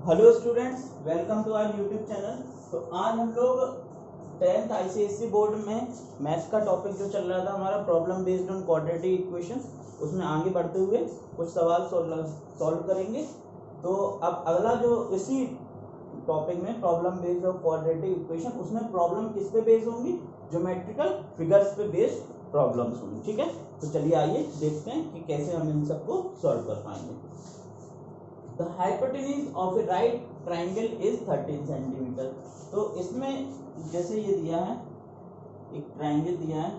Hello students, welcome to our YouTube channel. तो आज हम लोग 10th आईसीएसई बोर्ड में मैथ्स का टॉपिक जो चल रहा था हमारा problem based on quadratic equation, उसमें आगे बढ़ते हुए कुछ सवाल सॉल्व करेंगे। तो अब अगला जो इसी टॉपिक में problem based on quadratic equation, उसमें प्रॉब्लम किस पे बेस्ड होंगी? ज्योमेट्रिकल फिगर्स पे बेस्ड प्रॉब्लम्स होंगी। ठीक है, तो चलिए आइए देखते हैं कि कैसे हम इन सबको सॉल्व कर पाएंगे। The hypotenuse of a right triangle is 13 centimetre. तो इसमें जैसे ये दिया है, एक ट्राइंगल दिया है,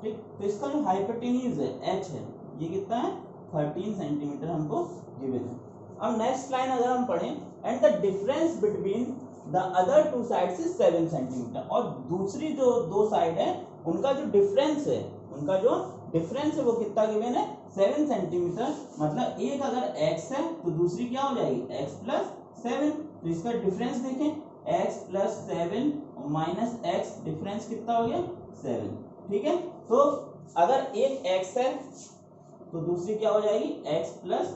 ठीक। तो इसका जो हाइपोटेन्यूज है h है, ये कितना है? 13 सेंटीमीटर हमको गिवन है। अब नेक्स्ट लाइन अगर हम पढ़ें, and the difference between the other two sides is 7 centimetre. और दूसरी जो दो साइड है उनका जो डिफरेंस है, वो कितना गिवन है? 7 सेंटीमीटर। मतलब एक अगर x है तो दूसरी क्या हो जाएगी? x plus 7। तो इसका डिफरेंस देखें, x प्लस 7 और माइनस x, डिफरेंस कितना हो गया? 7। ठीक है, तो अगर एक x है तो दूसरी क्या हो जाएगी? x प्लस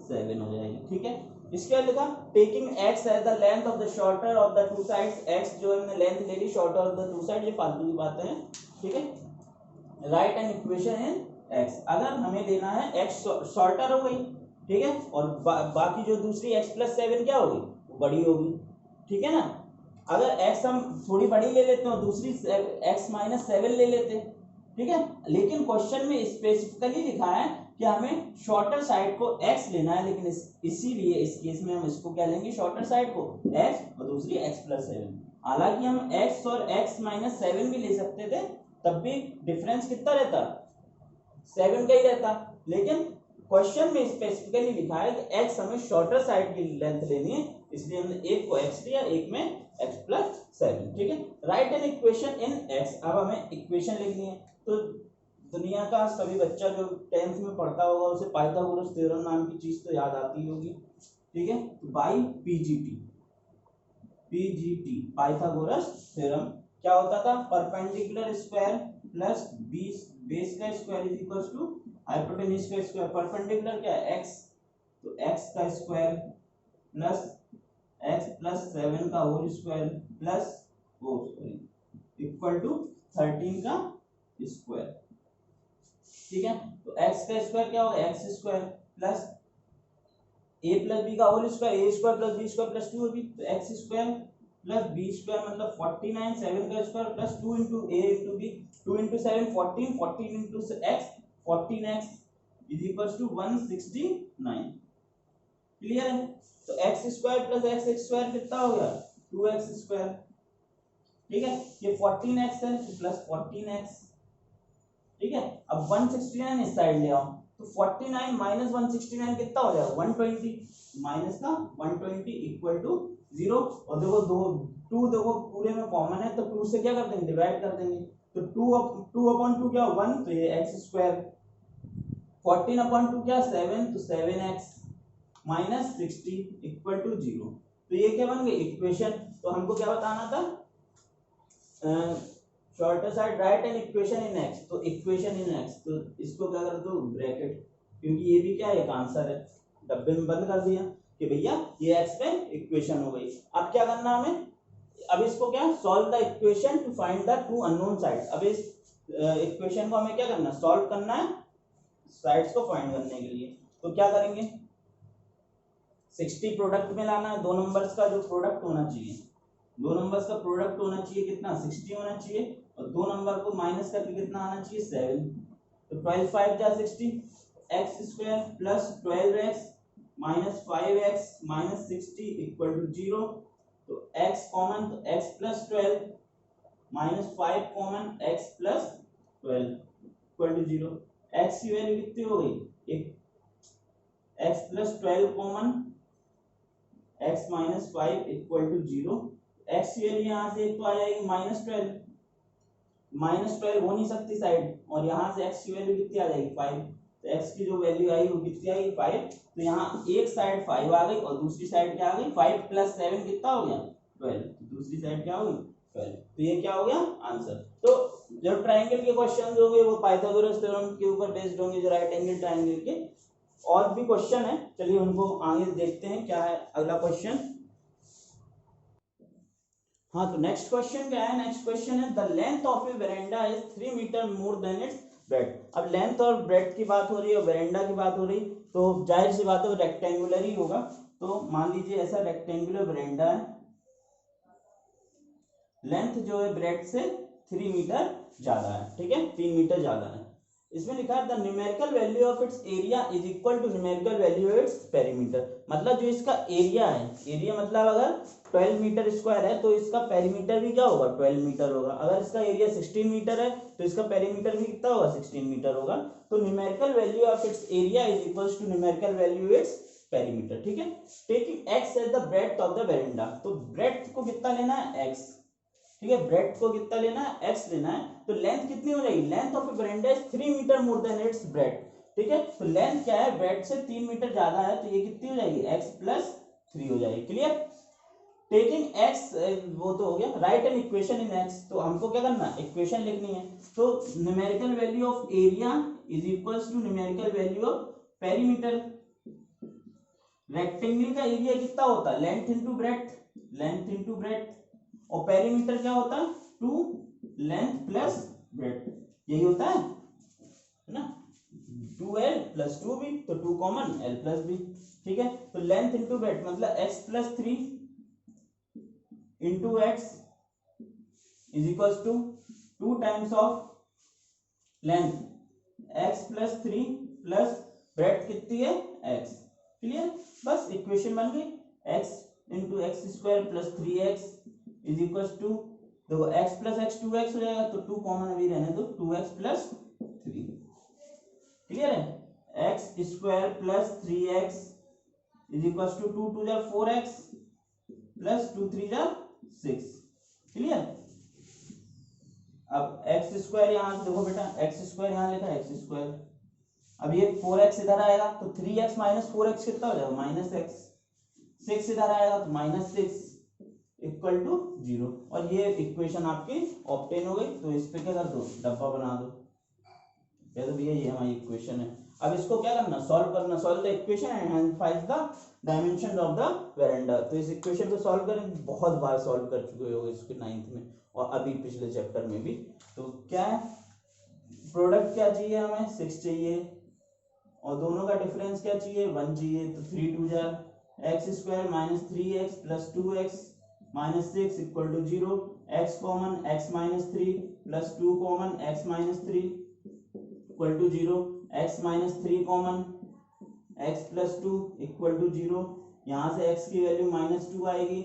7 हो जाएगी। ठीक है, इसके बाद लिखा taking x as the length of the shorter of the two sides. x जो हमने लेंथ ले ली shorter of the two side, ये फालतू की बातें हैं। ठीक है, right an equation in x। अगर हमें लेना है x शॉर्टर हो गई, ठीक है, और बाकी जो दूसरी x प्लस 7 क्या होगी? वो बड़ी होगी। ठीक है ना, अगर x हम थोड़ी बड़ी ले लेते हैं, दूसरी x माइनस 7 ले लेते हैं। ठीक है, लेकिन क्वेश्चन में स्पेसिफिकली लिखा है कि हमें शॉर्टर साइड को x लेना है, लेकिन इसीलिए इस केस में हम इसको क्या लेंगे? शॉर्टर साइड को x और दूसरी x प्लस 7। हालांकि हम x और x माइनस 7 भी ले सकते थे, तब भी डिफरेंस कितना रहता? 7 का ही रहता। लेकिन क्वेश्चन में स्पेसिफिकली लिखा है कि x हमें शॉर्टर साइड की लेंथ लेनी है, इसलिए हमने एक को x लिया, एक में x प्लस 7। ठीक है, right an equation in x। अब हमें इक्वेशन लिखनी है। तो दुनिया का सभी बच्चा जो 10th में पढ़ता होगा उसे पाइथागोरस थ्योरम नाम की चीज तो याद आती होगी। ठीक है, बाई पीजीटी पाइथागोरस थ्योरम क्या होता था? परपेंडिकुलर स्क्वायर प्लस बेस का square is equal to hypotenuse का स्क्वायर। परपेंडिकुलर क्या है? x, तो x का स्क्वायर प्लस x प्लस 7 का whole square plus equal to 13 का स्क्वायर। ठीक है, तो x का स्क्वायर क्या होगा? x square plus a plus b का whole square, a square plus b square plus 2 होगी। तो x square plus b square मतलब 49, 7 का square plus 2 into a into b, 2 into 7 14, 14 into x 14x is equal to 169। Clear है? तो x square plus x square कितना हो गया? 2x square. ठीक है, ये 14x है प्लस 14x। ठीक है, अब 169 इस साइड ले आओ, तो 49 माइनस 169 कितना हो जाएगा? 120। माइनस का 120 इक्वल टू 0। और देखो दो 2 देखो पूरे में कॉमन है, तो 2 से क्या कर देंगे? डिवाइड कर देंगे। तो 2 अपॉन 2 क्या? 1, तो ये x स्क्वायर। 14 अपॉन 2 क्या? 7, तो 7x माइनस 60 इक्वल टू 0। तो ये क्या बन गई? इक्वेशन। तो हमको क्या बताना था? Shorter side right an equation in x। तो इक्वेशन इन x, तो इसको क्या कर दो? ब्रैकेट, क्योंकि ये भी क्या है? एक आंसर है। डब्बे में बंद कर दिया कि भैया ये x पे इक्वेशन हो गई। अब क्या करना हमें? अब इसको क्या? Solve the equation two find the two unknown sides. अब इस इक्वेशन को हमें क्या करना? सॉल्व करना है साइड्स को फाइंड करने के लिए। तो क्या करेंगे? 60 प्रोडक्ट में लाना है, दो नंबर्स का जो प्रोडक्ट होना चाहिए, दो नंबर्स का प्रोडक्ट होना चाहिए कितना? 60 होना चाहिए, और दो नंबर को माइनस करके कितना आना चाहिए? 7। तो 12 5 जा 60, x square plus 12x minus 5x minus 60 equal to 0। तो x कॉमन, तो x plus 12 minus 5 common, x plus 12 equal to 0। x की वैल्यू कितनी हो गई? एक x plus 12 common, x minus 5 equal to 0। x की वैल्यू यहाँ से एक तो आ जाएगी -12, -12 हो नहीं सकती साइड, और यहाँ से x की वैल्यू कितनी आ जाएगी? 5। तो x की जो वैल्यू आई वो कितनी आई? 5। तो यहाँ एक साइड 5 आ गई और दूसरी साइड क्या आ गई? 5 प्लस 7 कितना हो गया? 12। तो दूसरी साइड क्या होगी? 12। तो ये क्या हो गया? आंसर। तो जो ट्राइंगल के क्वेश्चन होंगे वो पाइथागोरस थ्योरम के ऊपर बेस्ड होंगे, जो राइट एंगल ट्राइंगल के, और भी क्वेश्चन है, चलिए उनको आगे देखते हैं क्या है अगला क्वेश्चन। हाँ, तो नेक्स्ट क्वेश्चन क्या है, नेक्स्ट क्वेश्चन है the length of a veranda is 3 metre more than its breadth. अब लेंथ और ब्रेड की बात हो रही है और वेरेंडा की बात हो रही, तो जाहिर सी बात है रेक्टेंगुलर ही होगा। तो मान लीजिए ऐसा रेक्टेंगुलर वेरेंडा है, लेंथ जो है ब्रेड से 3 मीटर ज्यादा है, ठीक है, 3 मीटर ज्यादा है। इसमें लिखा है the numerical value of its area is equal to numerical value of its perimeter. मतलब जो इसका एरिया है, एरिया मतलब अगर 12 मीटर स्क्वायर है तो इसका पेरीमीटर भी क्या होगा, 12 मीटर होगा। अगर इसका एरिया 16 मीटर है तो इसका पेरीमीटर भी कितना होगा, 16 मीटर होगा। तो numerical value of its area is equal to numerical value its perimeter, ठीक है। Taking x as the breadth of the veranda, तो ब्रेड्थ को कितना लेना है, एक्स, ठीक है, ब्रेड्थ को कितना लेना है, एक्स लेना है। तो लेंथ कितनी हो जाएगी, length of a veranda is 3 metre more than its breadth, ठीक है। तो लेंथ क्या है, ब्रेड्थ से 3 मीटर ज्यादा है, तो ये कितनी हो जाएगी, x प्लस 3 हो जाएगी, क्लियर। टेकिंग x, वो तो हो गया, right an equation in x, तो हमको क्या करना है, इक्वेशन लिखनी है। तो numerical value of area is equals to numerical value of perimeter. Rectangle का एरिया कितना होता है, length into breadth, length into breadth, और पेरीमीटर क्या होता है, 2 लेंथ प्लस ब्रेड्थ, यही होता है ना, 2l प्लस 2b, तो 2 कॉमन l प्लस b, ठीक है। तो लेंथ इंटू ब्रेड्थ मतलब x plus 3 into x is equal to 2 times of length x plus 3 plus breadth कितनी है, x, क्लियर। बस इक्वेशन बन गई, x into x square plus 3x is equal to, देखो x प्लस x 2x हो जाएगा, तो 2 कॉमन अभी रहने दो, 2x प्लस 3, क्लियर है। x square plus 3x is equal to 2 2 जा 4x प्लस 2 3 जा 6, क्लियर। अब x स्क्वायर यहाँ देखो बेटा, x स्क्वायर यहाँ लिखा है x स्क्वायर, अब ये 4x इधर आएगा तो 3x माइनस 4x कितना हो जाएगा, माइनस x, 6 इधर आएगा तो माइनस 6 इक्वल टू 0, और ये इक्वेशन आपकी ऑब्टेन हो गई। तो इस पे क्या कर दो, डब्बा बना दो, कह दो भैया ये हमारी इक्वेशन है। अब इसको क्या करना, सॉल्व करना, solve the equation and find the dimension of the veranda. तो इस इक्वेशन को सॉल्व करें, बहुत बार सॉल्व कर चुके होगे इसके 9th में और अभी पिछले चैप्टर में भी। तो क्या है, प्रोडक्ट क्या चाहिए हमें, 6 चाहिए, और दोनों का डिफरेंस क्या चाहिए, 1 चाहिए। तो 3 2 जा x square minus 3x plus 2x minus 6 equal to 0, x common x minus 3 plus 2 common x minus 3 equal to 0, x minus 3 common x plus 2 equal to 0। यहाँ से x की वैल्यू माइनस 2 आएगी,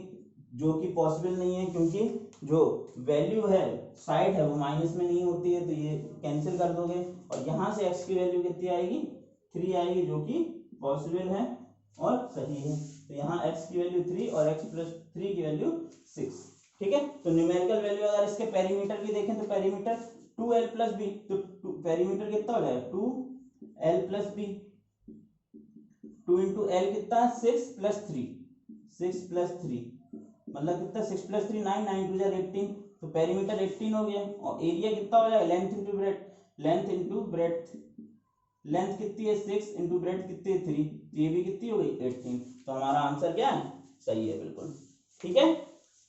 जो कि पॉसिबल नहीं है क्योंकि जो वैल्यू है साइड है वो माइनस में नहीं होती है, तो ये कैंसिल कर दोगे, और यहाँ से x की वैल्यू कितनी आएगी, 3 आएगी, जो कि पॉसिबल है और सही है। तो यहाँ x की वैल्यू 3 और x प्लस 3 की वैल्यू 6, ठीक है। तो न्यूमेरिकल वैल्यू अगर इसके पेरीमीटर की देखें तो पेरीमीटर 2l प्लस बी, तो पेरीमीटर कितना हो जाएगा, 2l plus B, 2 into L कितना, 6 प्लस 3, 6 प्लस 3 मतलब कितना, 6 प्लस 3 9, 9 2 18, तो पेरीमीटर 18 हो गया। और एरिया कितना हो जाएगा, length into breadth, length into breadth, length कितनी है 6 इंटू ब्रेड्थ कितनी है 3, ये भी कितनी हो गई 18। तो हमारा आंसर क्या है, सही है बिल्कुल, ठीक है।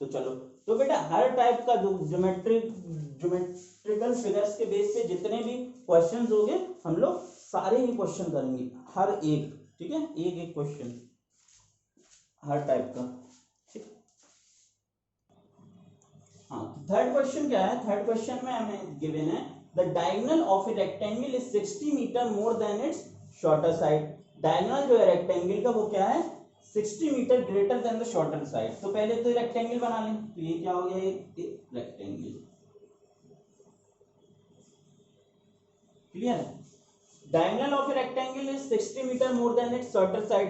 तो चलो, तो बेटा हर टाइप का जो ज्योमेट्रिकल फिगर्स के बेस पे जितने भी क्वेश्चंस होंगे हम लोग सारे ही क्वेश्चन करेंगे, हर एक, ठीक है, एक एक क्वेश्चन हर टाइप का, ठीक। हाँ, थर्ड क्वेश्चन क्या है, थर्ड क्वेश्चन में हमें गिवन है the diagonal of a rectangle is 60 metre more than its shorter side. Diagonal जो है रेक्टेंगल का वो क्या है, 60 metre greater than the shorter side. तो पहले तो रेक्टेंगल बना लें, तो ये क्या हो गया, एक रेक्टेंगल, क्लियर है। Diagonal of a rectangle is 60 metre more than its shorter side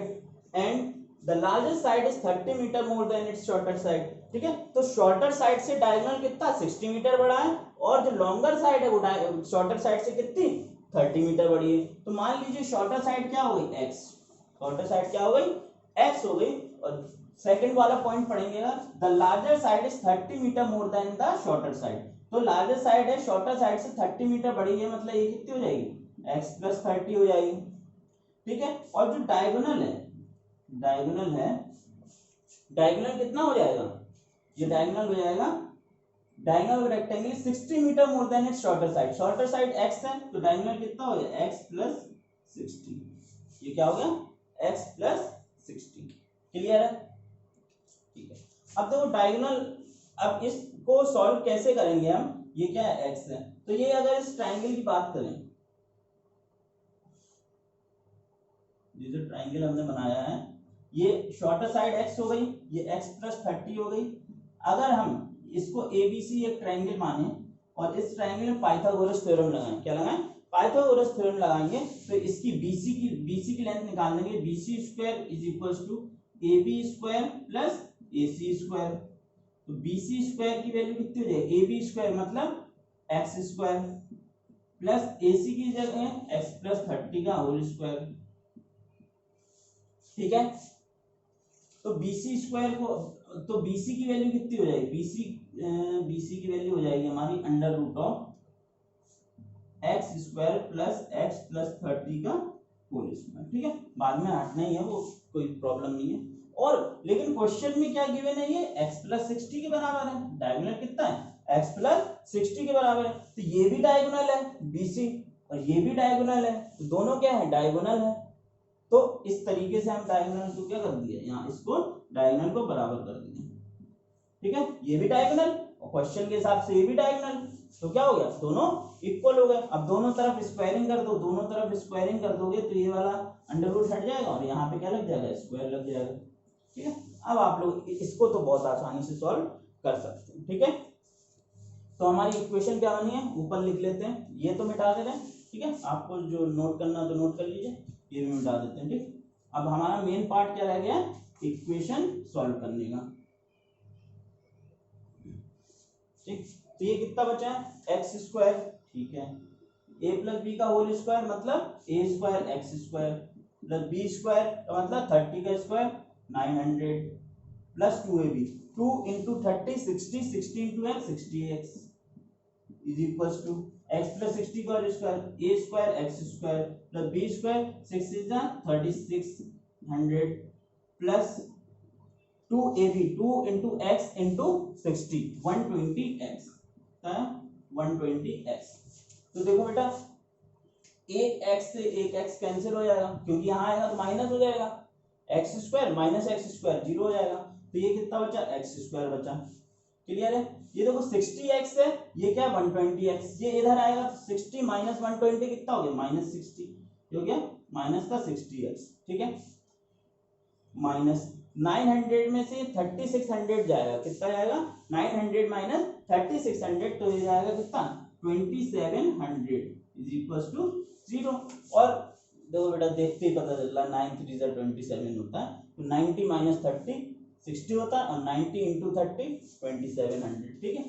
and the largest side is 30 metre more than its shorter side, ठीक है। तो शॉर्टर साइड से डायगोनल कितना 60 मीटर बड़ा है, और जो लॉन्गर साइड है वो शॉर्टर साइड से कितनी 30 मीटर बड़ी है। तो मान लीजिए शॉर्टर साइड क्या हो गई, x, शॉर्टर साइड क्या हो गई, x हो गई। और सेकंड वाला पॉइंट पढ़ेंगे, the larger side is 30 metre more than the shorter side. तो लार्जर साइड है शॉर्टर साइड से 30 मीटर बड़ी है, मतलब ये कितनी हो जाएगी, x प्लस 30 हो जाएगी। ठीक है। और जो डायगोनल है, डायगोनल कितना हो जाएगा, ये डायगोनल हो जाएगा, diagonal of rectangle 60 metre more than its shorter side x है, तो डायगोनल कितना हो गया x प्लस 60, ये क्या हो गया x प्लस 60। क्लियर है, ठीक है। अब देखो डायगोनल, अब इसको सॉल्व कैसे करेंगे हम, ये क्या है x है, तो ये अगर इस ट्रायंगल की बात करें, ये जो ट्रायंगल हमने बनाया है, ये शॉर्टर साइड x हो गई, ये x प्लस 30 हो गई। अगर हम इसको ABC एक ट्रायंगल माने और इस ट्रायंगल में पाइथागोरस थ्योरम लगाएं, क्या लगाएं, पाइथागोरस थ्योरम लगाएंगे, तो इसकी BC की लेंथ निकाल देंगे, BC square is equals to AB square plus AC square. तो BC स्क्वायर की वैल्यू कितनी हो जाएगी, AB स्क्वायर मतलब x स्क्वायर प्लस AC की जगह x प्लस 30 का होल स्क्वायर, ठीक है। तो BC स्क्वायर को, तो BC की वैल्यू कितनी हो जाएगी, BC की वैल्यू हो जाएगी हमारी under root of x square plus x plus 30 का होल स्क्वायर, ठीक है। बाद में हटना ही है, वो कोई प्रॉब्लम नहीं है। और लेकिन क्वेश्चन में क्या गिवन है, ये x प्लस 60 के बराबर है, डायगोनल कितना है x प्लस 60 के बराबर है, तो ये भी डायगोनल है BC और ये भी डायगोनल है, तो दोनों क्या है डायगोनल है। तो इस तरीके से हम डायगोनल को क्या कर दिया, यहाँ इसको डायगोनल को बराबर कर दिया, ठीक है। ये भी डायगोनल और क्वेश्चन के हिसाब से ये भी डायगोनल, तो क्या हो गया दोनों इक्वल हो गए। अब दोनों तरफ स्क्वायरिंग कर दो, दोनों तरफ स्क्वायरिंग कर दोगे तो ये वाला अंडर रूट हट जाएगा और यहाँ पे क्या लग जाएगा, स्क्वायर लग जाएगा, ठीक है। अब आप लोग इसको तो बहुत आसानी से सॉल्व कर सकते हैं, ठीक है। तो हमारी इक्वेशन क्या बनी है, ऊपर लिख लेते हैं, ये तो मिटा दे रहे हैं, ठीक है। आपको जो नोट करना तो नोट कर लीजिए, ये भी मिटा देते हैं, ठीक। अब हमारा मेन पार्ट क्या रह गया, इक्वेशन सॉल्व करने का, ठीक। तो ये कितना बचा है x स्क्वायर, ठीक है, a प्लस बी का होल स्क्वायर मतलब a square x square plus b square का मतलब 30 का square 900 plus 2ab, 2 into 30 60, 60 into x 60x is equals to x plus 60 का whole square a square x square plus b square 6 is 3600 plus 2ab, 2 into x into 60 120x, 120x। तो देखो बेटा एक x से एक x कैंसिल हो जाएगा, क्योंकि यहाँ आएगा तो माइनस हो जाएगा, x square minus x square 0 हो जाएगा, तो ये कितना बचा x स्क्वायर बचा। क्लियर है, ये देखो 60x है, ये क्या 120x, ये इधर आएगा तो 60 माइनस 120 कितना हो गया माइनस 60, हो गया माइनस का 60x, ठीक है। माइनस 900 में से 3600 जाएगा, कितना जाएगा 900 माइनस 3600, तो ये जाएगा कितना 2700 इज इक्वल्स टू 0। और देखो बेटा देखते ही पता चल रहा है 9 3 27 होता है, तो 90 माइनस 30 60 होता है और 90 इंटू 30 2700, ठीक है।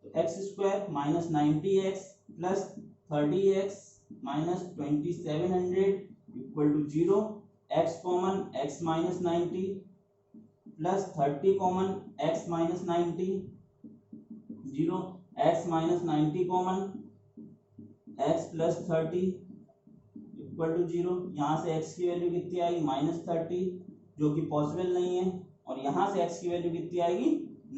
तो x square minus 90x plus 30x minus 2700 equal to 0, x common x minus 90 plus 30 common x minus 90 0, x minus 90 common x plus 30 equal to 0। यहाँ से x की वैल्यू कितनी आएगी माइनस 30, जो कि पॉसिबल नहीं है, और यहाँ से x की वैल्यू कितनी आएगी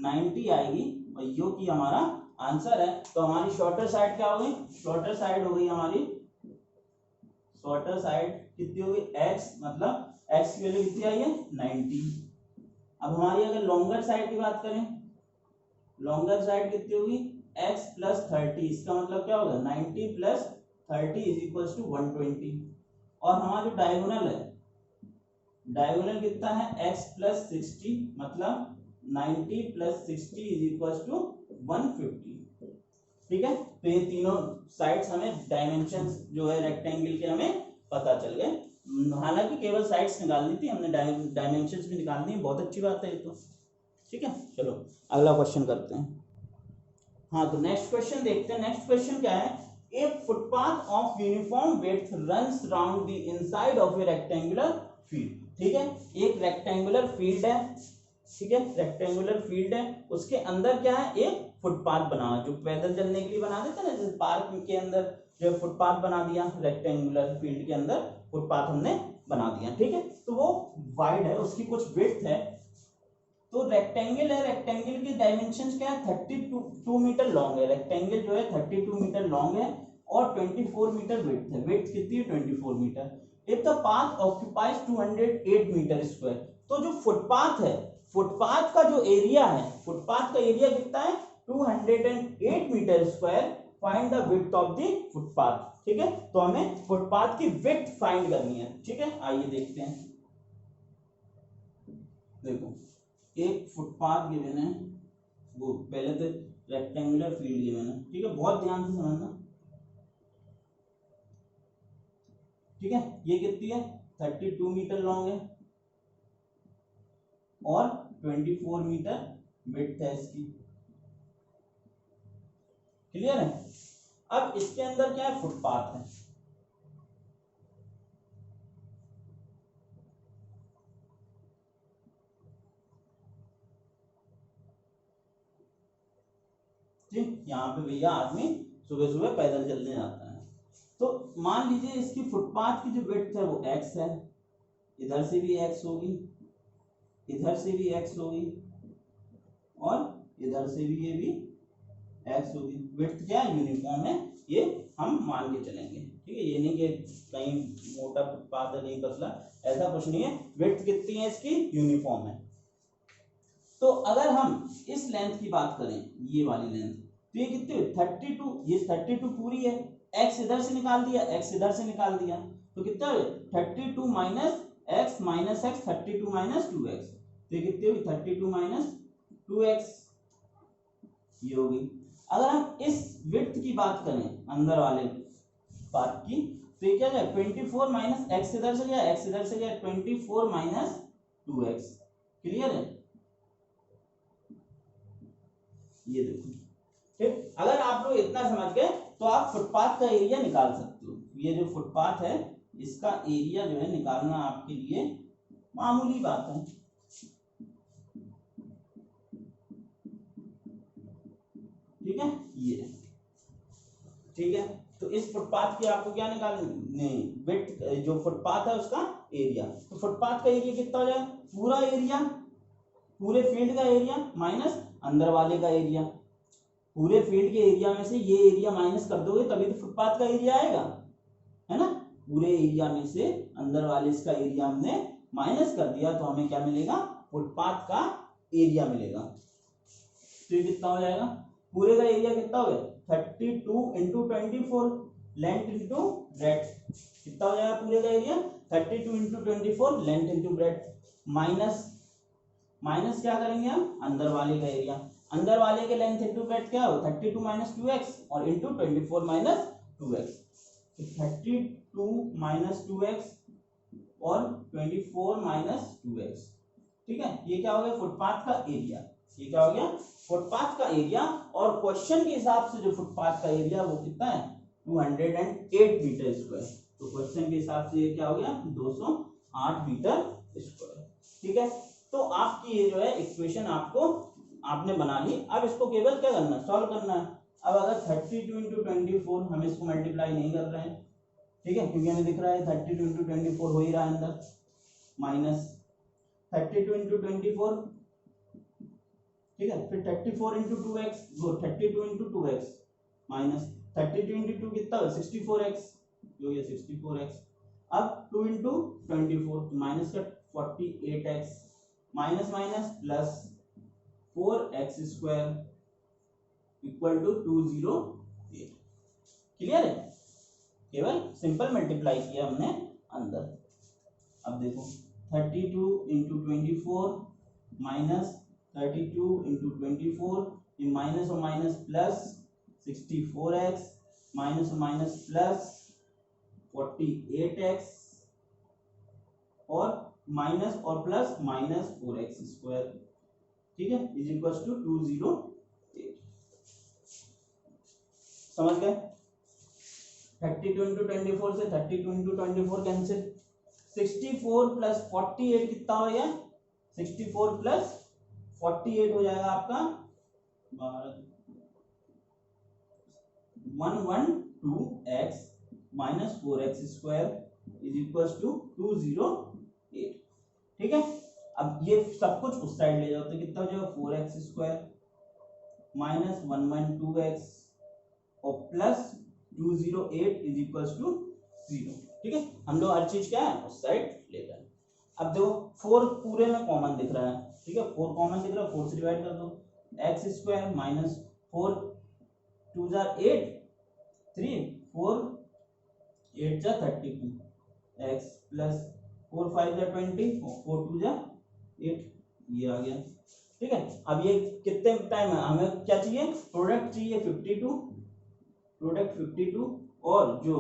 90 आएगी, और यो की हमारा आंसर है। तो हमारी शॉर्टर साइड क्या हो गई, शॉर्टर साइड हो गई हमारी, शॉर्टर साइड कितनी होगी x, मतलब x की वैल्यू कितनी आई है 90। अब हमारी अगर लॉन्गर साइड की बात करें, लॉन्गर साइड कितनी होगी x प्लस 30, इसका मतलब क्या होगा 90 प्लस 30 इज इक्वल्स टू 120। और हमारा जो डायगोनल है, डायगोनल कितना है x प्लस 60, मतलब 90 प्लस 60 इज इक्वल्स टू 150, ठीक है। तो ये तीनों साइड्स हमें डायमेंशंस जो है रेक्टेंगल के हमें पता चल गए, हालांकि केवल साइड्स निकालनी थी, हमने डायमेंशंस भी निकाल दी, बहुत अच्छी बात है ये तो, ठीक है। चलो अगला क्वेश्चन करते हैं। हाँ तो नेक्स्ट क्वेश्चन देखते हैं। नेक्स्ट क्वेश्चन क्या है, a footpath of uniform width runs round the inside of a rectangular field, ठीक है। एक रेक्टेंगुलर फील्ड है, ठीक है, रेक्टेंगुलर फील्ड है, उसके अंदर क्या है एक फुटपाथ बना, जो पैदल चलने के लिए बना देते ना, जैसे पार्क के अंदर जो फुटपाथ बना दिया रेक्टेंगुलर फील्ड के अंदर, फुटपाथ हमने बना दिया, ठीक है। तो वो वाइड है, उसकी कुछ विड्थ है, तो रेक्टेंगल है, रेक्टेंगल की डायमेंशंस क्या है, 32 मीटर लॉन्ग है, रेक्टेंगल जो है 32 मीटर लॉन्ग है और 24 मीटर विड्थ है, विड्थ कितनी है 24 metre. If the path occupies 208 metre square, तो जो फुटपाथ है, फुटपाथ का जो एरिया है, फुटपाथ का एरिया कितना है 208 metre square, find the width of the footpath, ठीक है। तो हमें फुटपाथ की विड्थ फाइंड करनी है, ठीक है। आइए देखते हैं, देखो एक फुटपाथ गिवन है, वो पहले तो रेक्टेंगुलर फील्ड गिवन है, ठीक है, बहुत ध्यान से समझना, ठीक है। ये कितनी है 32 मीटर लॉन्ग है और 24 मीटर विड्थ है इसकी, क्लियर है। अब इसके अंदर क्या है, फुटपाथ है, ठीक। यहाँ पे भैया आदमी सुबह सुबह पैदल चलने जाता है, तो मान लीजिए इसकी फुटपाथ की जो विड्थ है वो x है, इधर से भी x होगी, इधर से भी x होगी और इधर से भी ये भी x होगी। विड्थ क्या है, यूनिफॉर्म है, ये हम मान के चलेंगे, ठीक है। ये नहीं कि कहीं मोटा फुटपाथ है कहीं पतला, ऐसा कुछ नहीं है, विड्थ कितनी है इसकी, यूनिफॉर्म है। तो अगर हम इस लेंथ की बात करें, ये वाली लेंथ, तो ये कितनी है 32, ये 32 पूरी है, x इधर से निकाल दिया, x इधर से निकाल दिया, तो कितना है 32 minus x minus x, 32 minus 2x, तो ये कितनी होगी 32 माइनस 2x, ये होगी। अगर हम इस विड्थ की बात करें अंदर वाले पार्ट की, तो ये क्या है 24 माइनस x इधर से गया, x इधर से गया, 24 माइनस 2x, क्लियर है। ये देखो, ठीक। अगर आप लोग इतना समझ गए तो आप फुटपाथ का एरिया निकाल सकते हो। ये जो फुटपाथ है इसका एरिया जो है निकालना आपके लिए मामूली बात है, ठीक है। ये ठीक है, तो इस फुटपाथ की आपको क्या निकालनी, विड्थ, जो फुटपाथ है उसका एरिया, तो फुटपाथ का एरिया कितना हो जाएगा, पूरा एरिया, पूरे फील्ड का एरिया माइनस अंदर वाले का एरिया, पूरे फील्ड के एरिया में से ये एरिया माइनस कर दोगे तभी तो फुटपाथ का एरिया आएगा, है ना। पूरे एरिया में से अंदर वाले इसका एरिया हमने माइनस कर दिया तो हमें क्या मिलेगा, फुटपाथ का एरिया मिलेगा। तो ये कितना हो जाएगा, पूरे का एरिया कितना हो गया 32 इंटू 24, लेंथ इंटू ब्रेड्थ, कितना हो जाएगा पूरे का area 32 into 24, length into breadth, minus minus क्या करेंगे हम अंदर वाले का एरिया, अंदर वाले के लेंथ इंटू ब्रेड्थ क्या हो 32 माइनस 2x और into 24 minus 2x, 32 minus 2x और 24 माइनस 2x, ठीक है। ये क्या हो गया फुटपाथ का एरिया, ये क्या हो गया फुटपाथ का एरिया। और क्वेश्चन के हिसाब से जो फुटपाथ का एरिया वो कितना है 208 मीटर स्क्वायर, तो क्वेश्चन के हिसाब से ये क्या हो गया 208 मीटर स्क्वायर, ठीक है। तो आपकी ये जो है इक्वेशन आपने बना ली। अब इसको केवल क्या करना है, सॉल्व करना है। अब अगर 32 इंटू 24 हम इसको मल्टीप्लाई नहीं कर रहे हैं, ठीक है, क्योंकि हमें दिख रहा है 32 इंटू 24 हो ही रहा है अंदर, माइनस 32 इंटू 24, ठीक है, फिर 34 इंटू 2x, वो 32 इंटू 2x माइनस 32 इंटू 2 कितना है 64x, जो ये 64x, अब 2 इंटू 24 माइनस का 48x, minus minus plus 4x square equal to 208, clear है, केवल सिंपल मल्टीप्लाई किया हमने अंदर। अब देखो 32 इंटू 24 माइनस 32 इंटू 24, ये माइनस और माइनस प्लस 64x, माइनस और माइनस प्लस 48x और माइनस और प्लस माइनस 4x स्क्वायर, ठीक है, इज इक्वल टू 208। समझ गए, 32 इंटू 24 से 32 इंटू 24 कैंसिल, 64 प्लस 48 कितना हो गया 64 प्लस 48 हो जाएगा आपका 112x minus 4x square is equal to 208। ठीक है, अब ये सब कुछ उस साइड ले जाओ तो कितना हो जाएगा 4x² माइनस 112x और प्लस 208 इज इक्वल टू 0। ठीक है, हम लोग हर चीज क्या है उस साइड ले रहे हैं। अब देखो 4 पूरे में कॉमन दिख रहा है, ठीक है, 4 कॉमन दिख रहा है, 4 से डिवाइड कर दो, x² माइनस 4 2 जा 8 3 4 8 जा 32 x प्लस 4 5 जा 20 और 4 2 जा 8, ये आ गया। ठीक है, अब ये कितने टाइम है, हमें क्या चाहिए, प्रोडक्ट चाहिए 52, प्रोडक्ट 52 और जो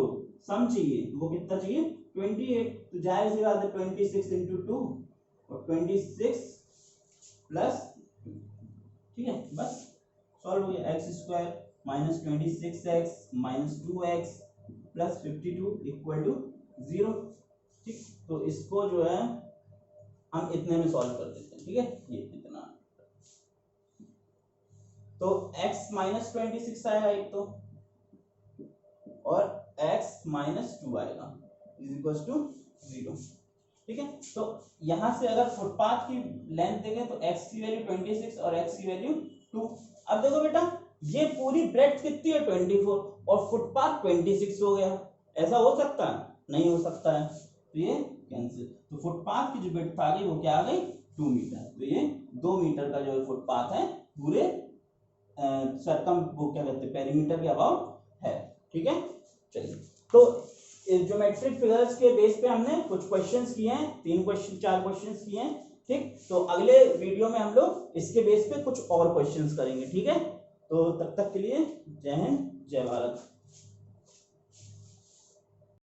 सम चाहिए वो कितना चाहिए 28। तो जाहिर सी बात है 26 इंटू 2 और 26 प्लस 2। ठीक है, बस सॉल्व हो गया। x² minus 26x minus 2x plus 52 equal to 0। ठीक, तो इसको जो है हम इतने में सॉल्व कर देते हैं। ठीक है, ये इतना, तो x माइनस 26 आएगा एक तो, और x माइनस 2 आएगा इज इक्वल टू 0। ठीक है, तो यहां से अगर फुटपाथ की लेंथ देखें तो x की वैल्यू 26 और x की वैल्यू 2। अब देखो बेटा ये पूरी ब्रेड्थ कितनी है 24 और फुटपाथ 26 हो गया, ऐसा हो सकता है, नहीं हो सकता है, तो ये कैंसिल। तो फुटपाथ की जो ब्रेड्थ आ गई वो क्या आ गई 2 मीटर, तो ये 2 मीटर का जो फुटपाथ है पूरे सरकम वो क्या कहते हैं पेरीमीटर के अबाउट है। ठीक है, चलिए, तो ज्योमेट्रिक फिगर्स के बेस पे हमने कुछ क्वेश्चंस किए हैं, 3 क्वेश्चन 4 क्वेश्चंस किए हैं। ठीक, तो अगले वीडियो में हम लोग इसके बेस पे कुछ और क्वेश्चंस करेंगे। ठीक है, तो तब तक के लिए जय हिंद जय भारत।